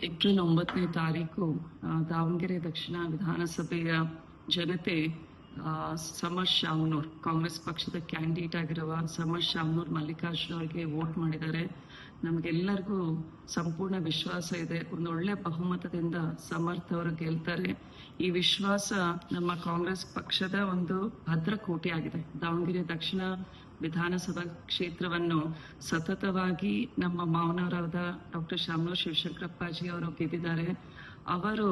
April 9ನೇ ತಾರೀಕು ದಾವಣಗೆರೆ ದಕ್ಷಿಣ ವಿಧಾನಸಭೆಯ ಜನತೆ ಸಮರ್ ಶಾಮನೂರ್, ಕಾಂಗ್ರೆಸ್ ಪಕ್ಷದ ಕ್ಯಾಂಡಿಡೇಟ್ ಆಗಿರುವ ಸಮರ್ ಶಾಮನೂರ್ ಮಲ್ಲಿಕಾರ್ಜುನ್ ಅವರಿಗೆ ವೋಟ್ ಮಾಡಿದ್ದಾರೆ. ನಮಗೆಲ್ಲರಿಗೂ ಸಂಪೂರ್ಣ ವಿಶ್ವಾಸ ಇದೆ, ಒಂದು ಒಳ್ಳೆ ಬಹುಮತದಿಂದ ಸಮರ್ಥ್ ಅವರು ಗೆಲ್ತಾರೆ. ಈ ವಿಶ್ವಾಸ ನಮ್ಮ ಕಾಂಗ್ರೆಸ್ ಪಕ್ಷದ ಒಂದು ಭದ್ರಕೋಟೆ ಆಗಿದೆ. ದಾವಣಗೆರೆ ದಕ್ಷಿಣ ವಿಧಾನಸಭಾ ಕ್ಷೇತ್ರವನ್ನು ಸತತವಾಗಿ ನಮ್ಮ ಮಾವನವರಾದ ಡಾಕ್ಟರ್ ಶಾಮನೂರ್ ಶಿವಶಂಕರಪ್ಪಾಜಿ ಅವರು ಗೆದ್ದಿದ್ದಾರೆ. ಅವರು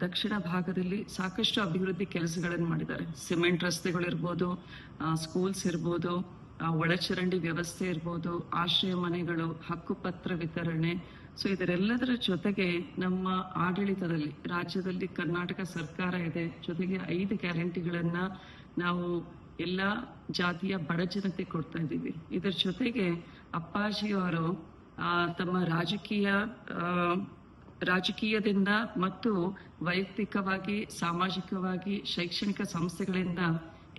ದಕ್ಷಿಣ ಭಾಗದಲ್ಲಿ ಸಾಕಷ್ಟು ಅಭಿವೃದ್ಧಿ ಕೆಲಸಗಳನ್ನು ಮಾಡಿದ್ದಾರೆ. ಸಿಮೆಂಟ್ ರಸ್ತೆಗಳಿರ್ಬೋದು, ಸ್ಕೂಲ್ಸ್ ಇರ್ಬೋದು, ಒಳಚರಂಡಿ ವ್ಯವಸ್ಥೆ ಇರ್ಬೋದು, ಆಶ್ರಯ ಮನೆಗಳು, ಹಕ್ಕುಪತ್ರ ವಿತರಣೆ. ಸೊ ಇದರೆಲ್ಲದರ ಜೊತೆಗೆ ನಮ್ಮ ಆಡಳಿತದಲ್ಲಿ ರಾಜ್ಯದಲ್ಲಿ ಕರ್ನಾಟಕ ಸರ್ಕಾರ ಇದೆ. ಜೊತೆಗೆ 5 ಗ್ಯಾರಂಟಿಗಳನ್ನ ನಾವು ಎಲ್ಲ ಜಾತಿಯ ಬಡ ಜನತೆ ಕೊಡ್ತಾ ಇದ್ದೀವಿ. ಇದರ ಜೊತೆಗೆ ಅಪ್ಪಾಜಿಯವರು ತಮ್ಮ ರಾಜಕೀಯದಿಂದ ಮತ್ತು ವೈಯಕ್ತಿಕವಾಗಿ, ಸಾಮಾಜಿಕವಾಗಿ, ಶೈಕ್ಷಣಿಕ ಸಂಸ್ಥೆಗಳಿಂದ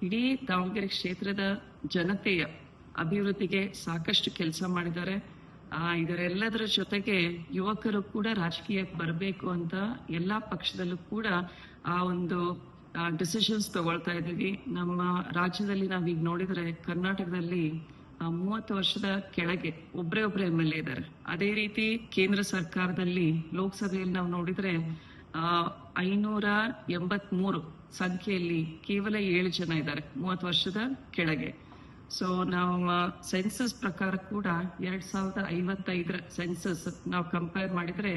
ಇಡೀ ದಾವಣಗೆರೆ ಕ್ಷೇತ್ರದ ಜನತೆಯ ಅಭಿವೃದ್ಧಿಗೆ ಸಾಕಷ್ಟು ಕೆಲಸ ಮಾಡಿದ್ದಾರೆ. ಇದರೆಲ್ಲದರ ಜೊತೆಗೆ ಯುವಕರು ಕೂಡ ರಾಜಕೀಯಕ್ಕೆ ಬರಬೇಕು ಅಂತ ಎಲ್ಲಾ ಪಕ್ಷದಲ್ಲೂ ಕೂಡ ಆ ಒಂದು ಡಿಸಿಷನ್ಸ್ ತಗೊಳ್ತಾ ಇದ್ದೀವಿ. ನಮ್ಮ ರಾಜ್ಯದಲ್ಲಿ ನಾವೀಗ ನೋಡಿದ್ರೆ ಕರ್ನಾಟಕದಲ್ಲಿ 30 ವರ್ಷದ ಕೆಳಗೆ ಒಬ್ಬರೇ MLA ಇದ್ದಾರೆ. ಅದೇ ರೀತಿ ಕೇಂದ್ರ ಸರ್ಕಾರದಲ್ಲಿ ಲೋಕಸಭೆಯಲ್ಲಿ ನಾವು ನೋಡಿದ್ರೆ 583 ಸಂಖ್ಯೆಯಲ್ಲಿ ಕೇವಲ 7 ಜನ ಇದ್ದಾರೆ 30 ವರ್ಷದ ಕೆಳಗೆ. ಸೊ ನಾವು ಸೆನ್ಸಸ್ ಪ್ರಕಾರ ಕೂಡ 2055 ಸೆನ್ಸಸ್ ನಾವು ಕಂಪೇರ್ ಮಾಡಿದ್ರೆ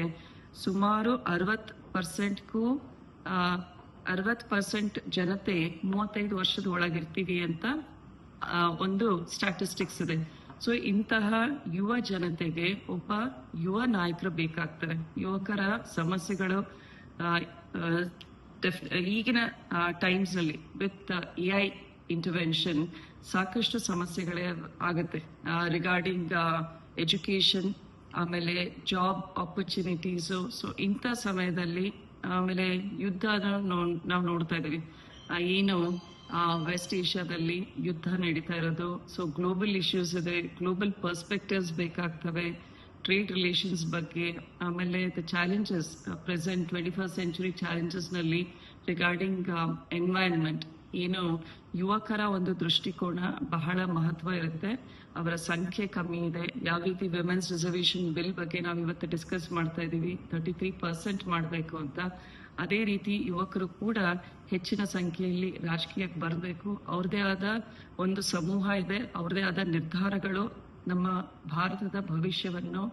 ಸುಮಾರು 60% ಜನತೆ 35 ವರ್ಷದ ಒಳಗಿರ್ತೀವಿ ಅಂತ ಒಂದು ಸ್ಟ್ಯಾಟಿಸ್ಟಿಕ್ಸ್ ಇದೆ. ಸೊ ಇಂತಹ ಯುವ ಜನತೆಗೆ ಒಬ್ಬ ಯುವ ನಾಯಕರು ಬೇಕಾಗ್ತಾರೆ. ಯುವಕರ ಸಮಸ್ಯೆಗಳು ಈಗಿನ ಟೈಮ್ಸ್ ನಲ್ಲಿ ವಿತ್ AI ಇಂಟರ್ವೆನ್ಷನ್ ಸಾಕಷ್ಟು ಸಮಸ್ಯೆಗಳೇ ಆಗತ್ತೆ ರಿಗಾರ್ಡಿಂಗ್ ಎಜುಕೇಶನ್, ಆಮೇಲೆ ಜಾಬ್ ಆಪರ್ಚುನಿಟೀಸು. ಸೊ ಇಂಥ ಸಮಯದಲ್ಲಿ ಆಮೇಲೆ ಯುದ್ಧ ನಾವು ನೋಡ್ತಾ ಇದೀವಿ. ಏನು ವೆಸ್ಟ್ ಏಷ್ಯಾದಲ್ಲಿ ಯುದ್ಧ ನಡೀತಾ ಇರೋದು. ಸೊ ಗ್ಲೋಬಲ್ ಇಶ್ಯೂಸ್ ಇದೆ, ಗ್ಲೋಬಲ್ ಪರ್ಸ್ಪೆಕ್ಟಿವ್ಸ್ ಬೇಕಾಗ್ತವೆ, ಟ್ರೇಡ್ ರಿಲೇಷನ್ಸ್ ಬಗ್ಗೆ. ಆಮೇಲೆ the challenges present 21st century challenges ನಲ್ಲಿ ರಿಗಾರ್ಡಿಂಗ್ ಎನ್ವೈರನ್ಮೆಂಟ್, ಏನು ಯುವಕರ ಒಂದು ದೃಷ್ಟಿಕೋನ ಬಹಳ ಮಹತ್ವ ಇರುತ್ತೆ. ಅವರ ಸಂಖ್ಯೆ ಕಮ್ಮಿ ಇದೆ. ಯಾವ ರೀತಿ ವಿಮೆನ್ಸ್ ರಿಸರ್ವೇಶನ್ ಬಿಲ್ ಬಗ್ಗೆ ನಾವು ಇವತ್ತು ಡಿಸ್ಕಸ್ ಮಾಡ್ತಾ ಇದೀವಿ, 33% ಮಾಡಬೇಕು ಅಂತ. ಅದೇ ರೀತಿ ಯುವಕರು ಕೂಡ ಹೆಚ್ಚಿನ ಸಂಖ್ಯೆಯಲ್ಲಿ ರಾಜಕೀಯಕ್ಕೆ ಬರಬೇಕು. ಅವ್ರದೇ ಆದ ಒಂದು ಸಮೂಹ ಇದೆ, ಅವ್ರದೇ ಆದ ನಿರ್ಧಾರಗಳು ನಮ್ಮ ಭಾರತದ ಭವಿಷ್ಯವನ್ನು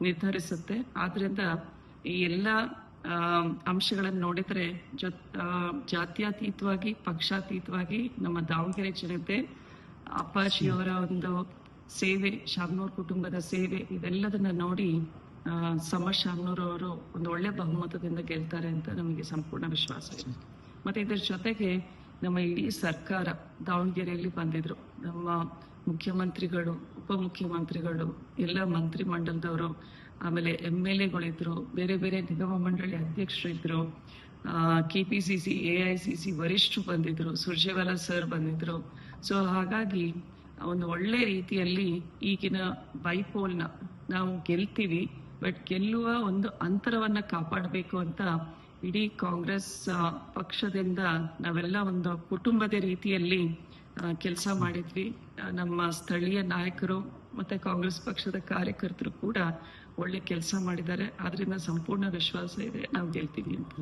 ನಿರ್ಧರಿಸುತ್ತೆ. ಆದ್ರಿಂದ ಈ ಎಲ್ಲ ಅಂಶಗಳನ್ನು ನೋಡಿದ್ರೆ ಜಾತ್ಯತೀತವಾಗಿ, ಪಕ್ಷಾತೀತವಾಗಿ ನಮ್ಮ ದಾವಣಗೆರೆ ಜನತೆ ಅಪ್ಪಾಜಿಯವರ ಒಂದು ಸೇವೆ, ಶಾಮನೂರ್ ಕುಟುಂಬದ ಸೇವೆ, ಇದೆಲ್ಲದನ್ನ ನೋಡಿ ಸಮರ್ ಶಾಮನೂರ್ ಅವರು ಒಂದು ಒಳ್ಳೆ ಬಹುಮತದಿಂದ ಗೆಲ್ತಾರೆ ಅಂತ ನಮಗೆ ಸಂಪೂರ್ಣ ವಿಶ್ವಾಸ ಇದೆ. ಮತ್ತೆ ಇದರ ಜೊತೆಗೆ ನಮ್ಮ ಇಡೀ ಸರ್ಕಾರ ದಾವಣಗೆರೆಯಲ್ಲಿ ಬಂದಿದ್ರು. ನಮ್ಮ ಮುಖ್ಯಮಂತ್ರಿಗಳು, ಉಪಮುಖ್ಯಮಂತ್ರಿಗಳು, ಎಲ್ಲ ಮಂತ್ರಿ ಮಂಡಲದವರು, ಆಮೇಲೆ MLAಗಳಿದ್ರು, ಬೇರೆ ಬೇರೆ ನಿಗಮ ಮಂಡಳಿ ಅಧ್ಯಕ್ಷರಿದ್ರು, KPCC AICC ವರಿಷ್ಠರು ಬಂದಿದ್ರು, ಸುರ್ಜೇವಾಲಾ ಸರ್ ಬಂದಿದ್ರು. ಸೊ ಹಾಗಾಗಿ ಒಂದು ಒಳ್ಳೆ ರೀತಿಯಲ್ಲಿ ಈಗಿನ ಬೈಪೋಲ್ನ ನಾವು ಗೆಲ್ತೀವಿ. ಬಟ್ ಗೆಲ್ಲುವ ಒಂದು ಅಂತರವನ್ನ ಕಾಪಾಡಬೇಕು ಅಂತ ಇಡೀ ಕಾಂಗ್ರೆಸ್ ಪಕ್ಷದಿಂದ ನಾವೆಲ್ಲ ಒಂದು ಕುಟುಂಬದ ರೀತಿಯಲ್ಲಿ ಕೆಲಸ ಮಾಡಿದ್ವಿ. ನಮ್ಮ ಸ್ಥಳೀಯ ನಾಯಕರು ಮತ್ತೆ ಕಾಂಗ್ರೆಸ್ ಪಕ್ಷದ ಕಾರ್ಯಕರ್ತರು ಕೂಡ ಒಳ್ಳೆ ಕೆಲಸ ಮಾಡಿದ್ದಾರೆ. ಆದ್ರಿಂದ ಸಂಪೂರ್ಣ ವಿಶ್ವಾಸ ಇದೆ, ನಾವು ಗೆಲ್ತೀವಿ ಅಂತ.